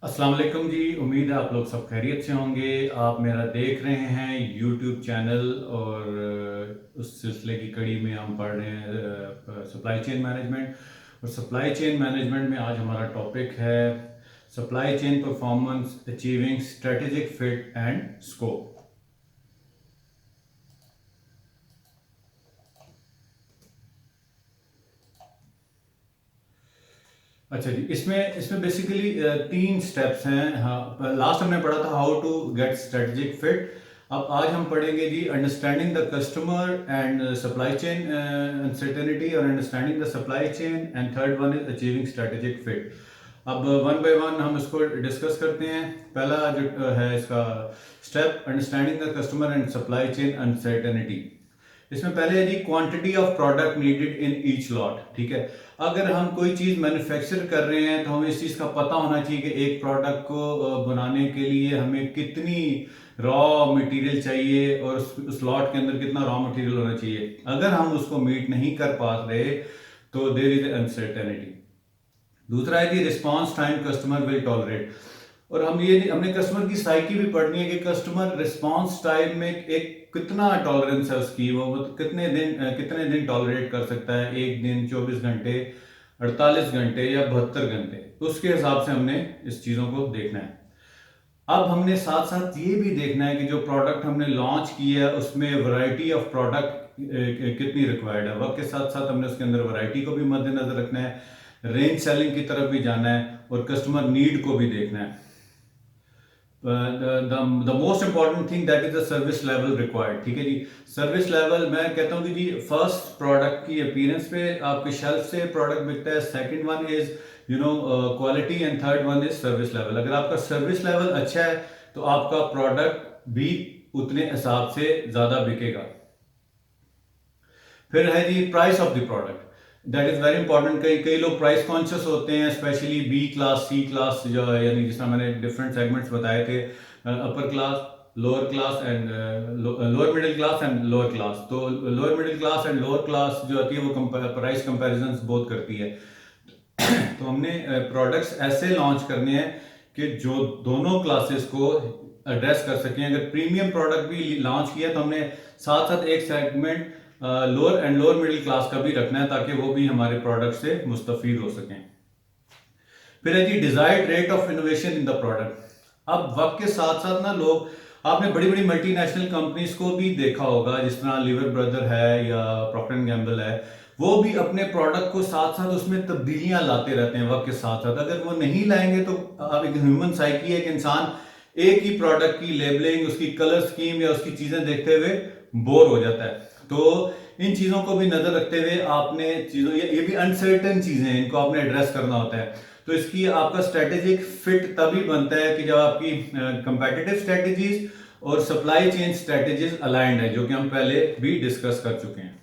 अस्सलाम वालेकुम जी। उम्मीद है आप लोग सब खैरियत से होंगे। आप मेरा देख रहे हैं यूट्यूब चैनल और उस सिलसिले की कड़ी में हम पढ़ रहे हैं सप्लाई चेन मैनेजमेंट। और सप्लाई चेन मैनेजमेंट में आज हमारा टॉपिक है supply chain performance achieving strategic fit and scope. अच्छा जी, इसमें इसमें बेसिकली तीन स्टेप्स हैं। हाँ, लास्ट हमने पढ़ा था how to get strategic fit. अब आज हम पढ़ेंगे जी understanding the customer and supply chain uncertainty और understanding the supply chain and third one is achieving strategic fit. अब वन बाय वन हम इसको डिस्कस करते हैं। पहला जो है इसका step understanding the customer and supply chain uncertainty. इसमें पहले है जी quantity of product needed in each lot. ठीक है, अगर हम कोई चीज मैन्युफैक्चर कर रहे हैं तो हमें इस चीज का पता होना चाहिए कि एक प्रोडक्ट को बनाने के लिए हमें कितनी रॉ मटेरियल चाहिए और उस लॉट के अंदर कितना रॉ मटेरियल होना चाहिए। अगर हम उसको मीट नहीं कर पा रहे तो देयर इज अनसर्टेनिटी। दूसरा है कि response time customer will tolerate. और हमने कस्टमर की साइकी भी पढ़नी है कि कस्टमर रिस्पांस टाइम में एक कितना टॉलरेंस है उसकी, वो मतलब कितने दिन टॉलरेट कर सकता है। एक दिन, 24 घंटे, 48 घंटे या 72 घंटे, उसके हिसाब से हमने इस चीज़ों को देखना है। अब हमने साथ साथ ये भी देखना है कि जो प्रोडक्ट हमने लॉन्च किया है उसमें वैरायटी ऑफ प्रोडक्ट कितनी रिक्वायर्ड है। वक्त के साथ साथ हमने उसके अंदर वैरायटी को भी मद्देनजर रखना है, रेंज सेलिंग की तरफ भी जाना है और कस्टमर नीड को भी देखना है। The most important thing that is the service level required. ठीक है जी, सर्विस लेवल मैं कहता हूँ कि जी फर्स्ट प्रोडक्ट की अपीयरेंस पे आपके शेल्फ से प्रोडक्ट बिकता है, second one is quality and third one is service level. अगर आपका सर्विस लेवल अच्छा है तो आपका प्रोडक्ट भी उतने हिसाब से ज़्यादा बिकेगा। फिर है जी price of the product, that is very important. कई कई लोग प्राइस कॉन्शियस होते हैं, specially B class, C class जो है, यानी जिस तरह मैंने डिफरेंट सेगमेंट्स बताए थे, upper class, lower class and lower middle class and lower class. तो lower middle class and lower class जो होती है वो प्राइस कंपैरिजन बहुत करती है। तो हमने प्रोडक्ट्स ऐसे लॉन्च करने हैं कि जो दोनों क्लासेस को एड्रेस कर सकें। अगर प्रीमियम प्रोडक्ट भी लॉन्च किया तो हमने साथ साथ एक segment lower and lower middle class का भी रखना है ताकि वो भी हमारे प्रोडक्ट से मुस्तफीद हो सकें। फिर है जी desired rate of innovation in the product. अब वक्त के साथ साथ ना लोग, आपने बड़ी बड़ी मल्टीनेशनल कंपनीज को भी देखा होगा, जिस तरह लीवर ब्रदर है या प्रॉक्टर एंड गैम्बल है, वो भी अपने प्रोडक्ट को साथ साथ उसमें तब्दीलियां लाते रहते हैं वक्त के साथ साथ। अगर वो नहीं लाएंगे तो अब एक ह्यूमन साइकी है कि इंसान एक ही प्रोडक्ट की लेबलिंग, उसकी कलर स्कीम या उसकी चीजें देखते हुए बोर हो जाता है। तो इन चीजों को भी नजर रखते हुए आपने चीजों, ये भी अनसर्टेन चीजें हैं, इनको आपने एड्रेस करना होता है। तो इसकी आपका स्ट्रेटेजिक फिट तभी बनता है कि जब आपकी कंपेटिटिव स्ट्रेटेजीज और सप्लाई चेन स्ट्रेटेजीज अलाइंड है, जो कि हम पहले भी डिस्कस कर चुके हैं।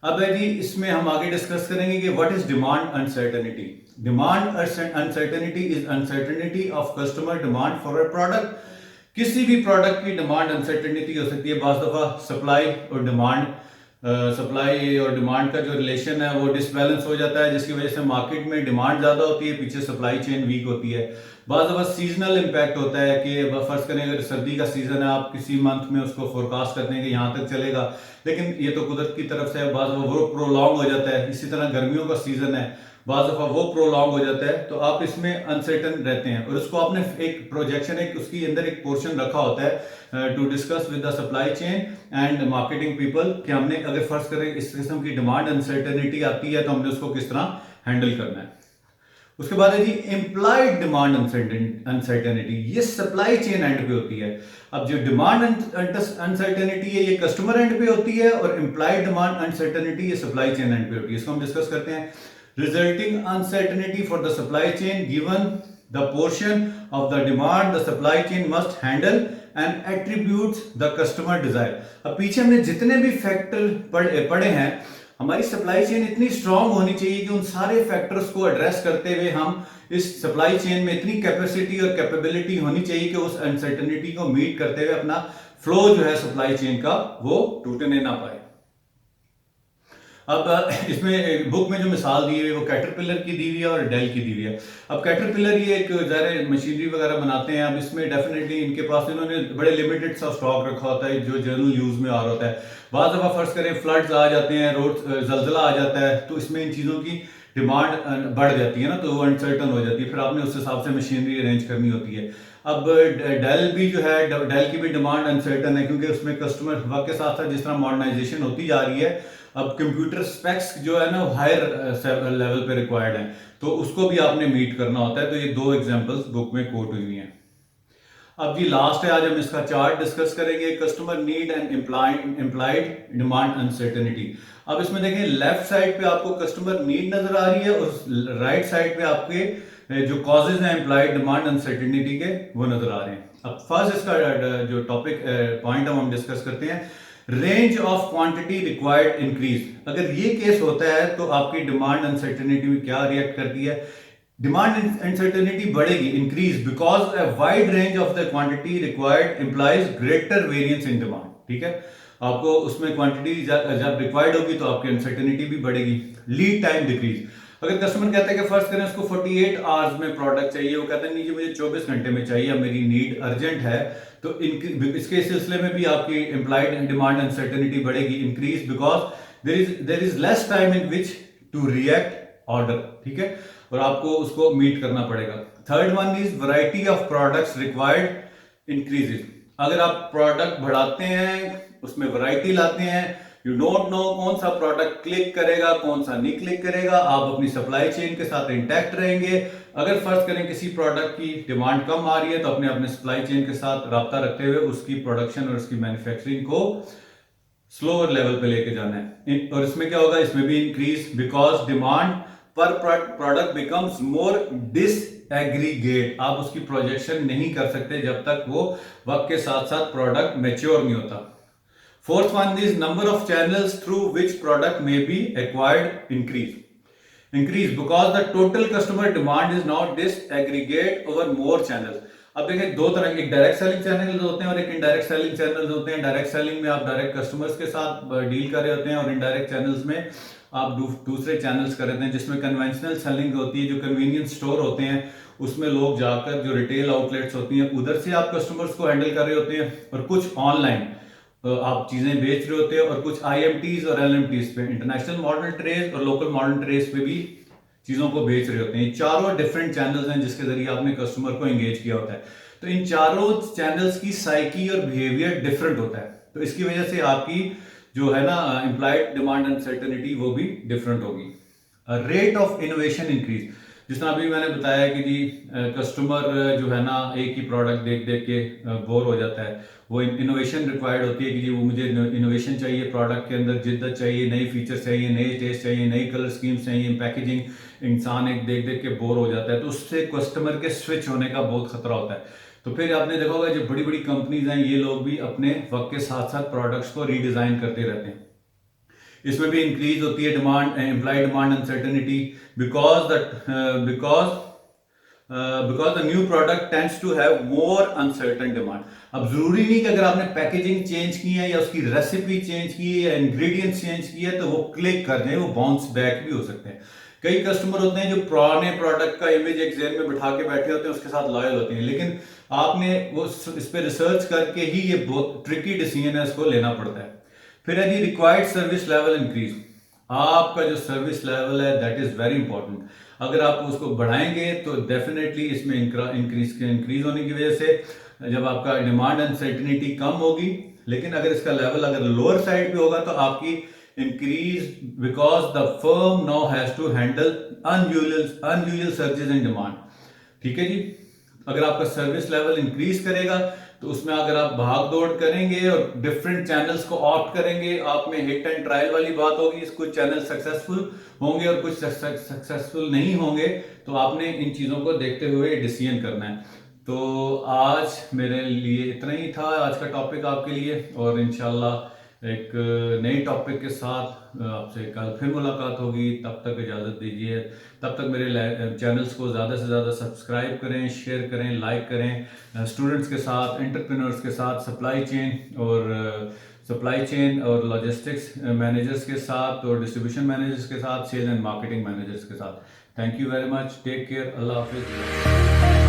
अब है जी इसमें हम आगे डिस्कस करेंगे कि what is demand uncertainty. Demand uncertainty is uncertainty of customer demand for a product. किसी भी प्रोडक्ट की डिमांड अनसर्टेनिटी हो सकती है। बाज दफा सप्लाई और डिमांड का जो रिलेशन है वो डिसबैलेंस हो जाता है, जिसकी वजह से मार्केट में डिमांड ज्यादा होती है, पीछे सप्लाई चेन वीक होती है। बाज दफा सीजनल इम्पैक्ट होता है कि फर्ज करें अगर सर्दी का सीजन है, आप किसी मंथ में उसको फोरकास्ट करते हैं कि यहाँ तक चलेगा, लेकिन ये तो कुदरत की तरफ से है। बाज दफा वो प्रोलॉन्ग हो जाता है। इसी तरह गर्मियों का सीजन है, बाज दफा वो प्रोलॉन्ग हो जाता है, तो आप इसमें अनसर्टन रहते हैं। और उसको आपने एक प्रोजेक्शन, एक उसकी अंदर एक पोर्शन रखा होता है to discuss with the supply chain and marketing people कि हमने अगर फर्ज करें इस किस्म की डिमांड अनसर्टेनिटी आती है तो हमने उसको किस तरह हैंडल करना है। उसके बाद है जी इम्प्लाइड डिमांड अनसर्टेनिटी, ये सप्लाई चेन एंड पे होती है। अब जो डिमांड अनसर्टेनिटी है ये कस्टमर एंड पे होती है और इम्प्लाइड डिमांड अनसर्टेनिटी ये सप्लाई चेन एंड पे होती है। इसको हम डिस्कस करते हैं। Resulting uncertainty for the supply chain given the portion of the demand the supply chain must handle and attributes the customer desire. अब पीछे हमने जितने भी फैक्टर पढ़े हैं, हमारी सप्लाई चेन इतनी स्ट्रांग होनी चाहिए कि उन सारे फैक्टर्स को एड्रेस करते हुए हम इस सप्लाई चेन में इतनी कैपेसिटी और कैपेबिलिटी होनी चाहिए कि उस अनसर्टेनिटी को मीट करते हुए अपना फ्लो जो है सप्लाई चेन का वो टूटने ना पाए। अब इसमें बुक में जो मिसाल दी हुई है वो कैटरपिलर की दी हुई है और डेल की दी हुई है। अब कैटरपिलर ये एक ज़ाहिर मशीनरी वगैरह बनाते हैं। अब इसमें डेफिनेटली इनके पास इन्होंने बड़े लिमिटेड सा स्टॉक रखा होता है जो जनरल यूज़ में आ रहा होता है। बाद दफ़ा फर्ज करें फ्लड्स आ जाते हैं, रोड जलजला आ जाता है, तो इसमें इन चीज़ों की डिमांड बढ़ जाती है ना, तो वो अनसर्टन हो जाती है, फिर आपने उस हिसाब से मशीनरी अरेंज करनी होती है। अब डेल भी जो है, डेल की भी डिमांड अनसर्टन है क्योंकि उसमें कस्टमर वक्त के साथ साथ जिस तरह मॉडर्नाइजेशन होती जा रही है, अब कंप्यूटर स्पेक्स जो है ना हायर लेवल पे रिक्वायर्ड है, तो उसको भी आपने मीट करना होता है। तो ये दो एग्जांपल्स बुक में कोट हुई हैं। अब जी लास्ट है, आज हम इसका चार्ट डिस्कस करेंगे, customer need and implied demand uncertainty. अब इसमें देखें लेफ्ट साइड पे आपको कस्टमर नीड नजर आ रही है और राइट साइड पे आपके जो कॉजेज हैं इम्प्लाइड डिमांड अनसर्टेनिटी के वो नजर आ रहे हैं। अब फर्स्ट इसका जो टॉपिक पॉइंट हम डिस्कस करते हैं, range of quantity required increase. अगर ये केस होता है तो आपकी डिमांड अनसर्टेनिटी में क्या रिएक्ट करती है? डिमांड अनसर्टेनिटी बढ़ेगी, increase, because a wide range of the quantity required implies greater variance in demand. ठीक है, आपको उसमें क्वांटिटी जब रिक्वायर्ड होगी तो आपकी अनसर्टेनिटी भी बढ़ेगी। Lead time decrease. अगर कस्टमर कहता है कि फर्स्ट करें उसको 48 आवर्स में प्रोडक्ट चाहिए, वो कहते हैं नहीं जी मुझे 24 घंटे में चाहिए, अब मेरी नीड अर्जेंट है, तो इसके सिलसिले में भी आपकी इंप्लाइड डिमांड अनसर्टेनिटी बढ़ेगी, increase, because there is less time in which to react order. ठीक है, और आपको उसको मीट करना पड़ेगा। Third one is variety of products required increases. अगर आप प्रोडक्ट बढ़ाते हैं, उसमें वैरायटी लाते हैं, यू डोंट नो कौन सा प्रोडक्ट क्लिक करेगा कौन सा नहीं क्लिक करेगा, आप अपनी सप्लाई चेन के साथ इंटैक्ट रहेंगे। अगर फर्ज करें किसी प्रोडक्ट की डिमांड कम आ रही है तो अपने सप्लाई चेन के साथ रब्ता रखते हुए उसकी प्रोडक्शन और उसकी मैन्युफैक्चरिंग को स्लोअर लेवल पे लेके जाना है। और इसमें क्या होगा, इसमें भी इंक्रीज, बिकॉज डिमांड पर प्रोडक्ट बिकम्स मोर डिसएग्रीगेट। आप उसकी प्रोजेक्शन नहीं कर सकते जब तक वो वक्त के साथ साथ प्रोडक्ट मैच्योर नहीं होता। Fourth one is number of channels through which product may be acquired increase because the total customer demand is not disaggregate over more channels. अब देखिए दो तरह के, एक डायरेक्ट सेलिंग चैनल होते हैं और एक इनडायरेक्ट सेलिंग चैनल होते हैं। डायरेक्ट सेलिंग में आप डायरेक्ट कस्टमर्स के साथ डील कर रहे होते हैं और इनडायरेक्ट चैनल्स में आप दूसरे चैनल्स कर रहे हैं, जिसमें कन्वेंशनल सेलिंग होती है, जो कन्वीनियंस स्टोर होते हैं उसमें लोग जाकर जो रिटेल आउटलेट्स होती हैं उधर से आप कस्टमर्स को हैंडल कर रहे होते हैं, और कुछ ऑनलाइन आप चीजें बेच रहे होते हैं, और कुछ IMTs और LMTs पे, इंटरनेशनल मॉडर्न ट्रेड और लोकल मॉडर्न ट्रेड पे भी चीजों को बेच रहे होते हैं। चारों डिफरेंट चैनल्स हैं जिसके जरिए आपने कस्टमर को एंगेज किया होता है। तो इन चारों चैनल्स की साइकी और बिहेवियर डिफरेंट होता है, तो इसकी वजह से आपकी जो है ना इंप्लाइड डिमांड अनसर्टेनिटी वो भी डिफरेंट होगी। Rate of innovation increase. जिस तरह अभी मैंने बताया कि जी कस्टमर जो है ना एक ही प्रोडक्ट देख देख के बोर हो जाता है, वो इनोवेशन रिक्वायर्ड होती है कि जी वो मुझे इनोवेशन चाहिए, प्रोडक्ट के अंदर जिद्दत चाहिए, नई फीचर्स चाहिए, नए टेस्ट चाहिए, नई कलर स्कीम्स चाहिए, पैकेजिंग। इंसान एक देख देख के बोर हो जाता है, तो उससे कस्टमर के स्विच होने का बहुत खतरा होता है। तो फिर आपने देखा होगा जो बड़ी बड़ी कंपनीज हैं ये लोग भी अपने वक्त के साथ साथ प्रोडक्ट्स को रीडिजाइन करते रहते हैं। इसमें भी इंक्रीज होती है demand, employ demand uncertainty, because the new product tends to have more uncertain demand. अब जरूरी नहीं कि अगर आपने पैकेजिंग चेंज की है या उसकी रेसिपी चेंज की है या इंग्रेडिएंट्स चेंज की है तो वो क्लिक कर दें, वो बाउंस बैक भी हो सकते हैं। कई कस्टमर होते हैं जो पुराने प्रोडक्ट का इमेज एक जेन में बिठा के बैठे होते हैं, उसके साथ लॉयल होते हैं, लेकिन आपने वो इस पर रिसर्च करके ही ये बहुत ट्रिकी डिसीजन है, इसको लेना पड़ता है। फिर है जी रिक्वायर्ड सर्विस लेवल इंक्रीज। आपका जो सर्विस लेवल है दैट इज वेरी इंपॉर्टेंट। अगर आप उसको बढ़ाएंगे तो डेफिनेटली इसमें इंक्रीज होने की वजह से जब आपका डिमांड अनसर्टेनिटी कम होगी, लेकिन अगर इसका लेवल अगर लोअर साइड पे होगा तो आपकी increase, because the firm now has to handle unusual surges in demand. ठीक है जी, अगर आपका सर्विस लेवल इंक्रीज करेगा तो उसमें अगर आप भाग दौड़ करेंगे और डिफरेंट चैनल्स को ऑप्ट करेंगे, आप में हिट एंड ट्रायल वाली बात होगी, कुछ चैनल सक्सेसफुल होंगे और कुछ सक्सेसफुल नहीं होंगे, तो आपने इन चीज़ों को देखते हुए डिसीजन करना है। तो आज मेरे लिए इतना ही था, आज का टॉपिक आपके लिए, और इंशाल्लाह एक नई टॉपिक के साथ आपसे कल फिर मुलाकात होगी। तब तक इजाज़त दीजिए, तब तक मेरे चैनल्स को ज़्यादा से ज़्यादा सब्सक्राइब करें, शेयर करें, लाइक करें, स्टूडेंट्स के साथ, एंटरप्रेन्योर्स के साथ, सप्लाई चेन और सप्लाई चेन और लॉजिस्टिक्स मैनेजर्स के साथ और डिस्ट्रीब्यूशन मैनेजर्स के साथ, सेल एंड मार्केटिंग मैनेजर्स के साथ। Thank you very much, take care, अल्लाह हाफिज़।